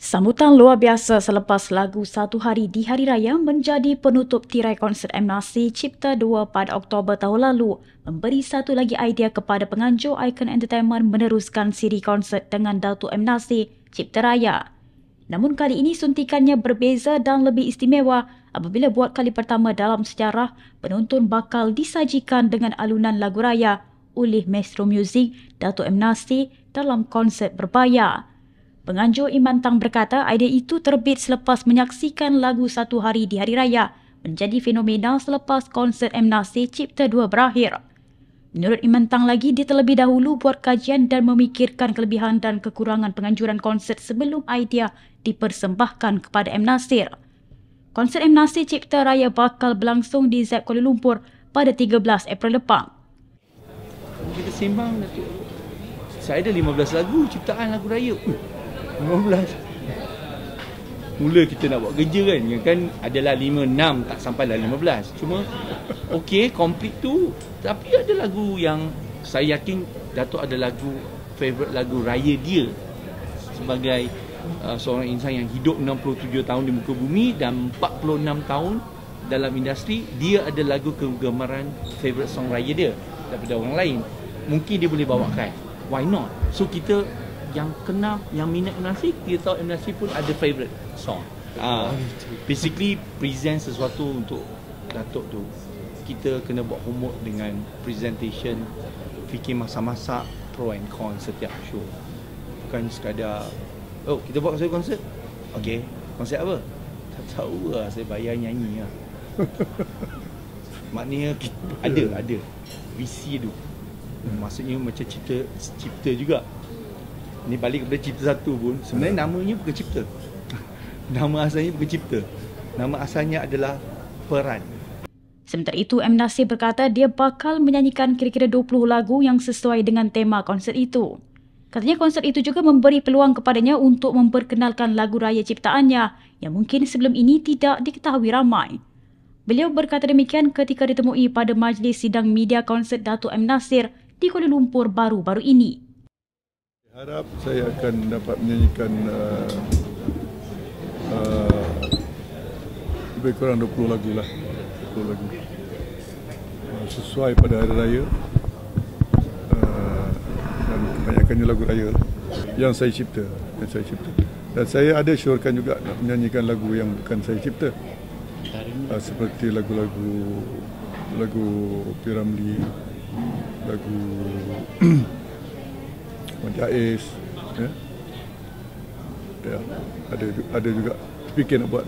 Sambutan luar biasa selepas lagu Satu Hari di Hari Raya menjadi penutup tirai konsert M. Nasir Cipta 2 pada Oktober tahun lalu, memberi satu lagi idea kepada penganjur Icon Entertainment meneruskan siri konsert dengan Datuk M. Nasir Cipta Raya. Namun kali ini suntikannya berbeza dan lebih istimewa apabila buat kali pertama dalam sejarah penonton bakal disajikan dengan alunan lagu raya oleh Maestro Music Datuk M. Nasir dalam konsert berbayar. Penganjur Iman Tang berkata idea itu terbit selepas menyaksikan lagu Satu Hari di Hari Raya menjadi fenomena selepas konsert M. Nasir Cipta 2 berakhir. Menurut Iman Tang lagi, dia terlebih dahulu buat kajian dan memikirkan kelebihan dan kekurangan penganjuran konsert sebelum idea dipersembahkan kepada M. Nasir. Konsert M. Nasir Cipta Raya bakal berlangsung di ZEP Kuala Lumpur pada 13 April depan. Kita sembang, Datuk. Saya ada 15 lagu, ciptaan lagu raya. 15. Mula kita nak buat kerja kan adalah 5, 6, tak sampai lah 15. Cuma okey, complete tu. Tapi ada lagu yang saya yakin Datuk ada lagu, favourite lagu raya dia. Sebagai seorang insan yang hidup 67 tahun di muka bumi dan 46 tahun dalam industri, dia ada lagu kegemaran favourite song raya dia daripada orang lain. Mungkin dia boleh bawakan. Why not? So kita yang kenal, yang minat M. Nasir, kita tahu M. Nasir pun ada favourite song. Basically present sesuatu untuk Datuk tu. Kita kena buat homework dengan presentation, fikir masa-masa pro and con setiap show. Bukan sekadar, oh kita buat konsert. Okay, konsert apa? Tak tahu lah, saya bayar nyanyi lah. Maknanya ada visi tu. Maksudnya macam cipta juga. Ni balik kepada cipta satu pun, sebenarnya namanya bukan cipta. Nama asalnya bukan cipta. Nama asalnya adalah peran. Sementara itu, M. Nasir berkata dia bakal menyanyikan kira-kira 20 lagu yang sesuai dengan tema konsert itu. Katanya konsert itu juga memberi peluang kepadanya untuk memperkenalkan lagu raya ciptaannya yang mungkin sebelum ini tidak diketahui ramai. Beliau berkata demikian ketika ditemui pada majlis sidang media konsert Datuk M. Nasir di Kuala Lumpur baru-baru ini. Harap saya akan dapat menyanyikan lebih kurang 20 lagu lah. 20 lagu. Sesuai pada hari raya. Dan kebanyakannya lagu raya yang saya cipta. Dan saya ada syorkan juga nak menyanyikan lagu yang bukan saya cipta. Seperti lagu-lagu Piramli, lagu Jais, ya, ada juga fikir nak buat.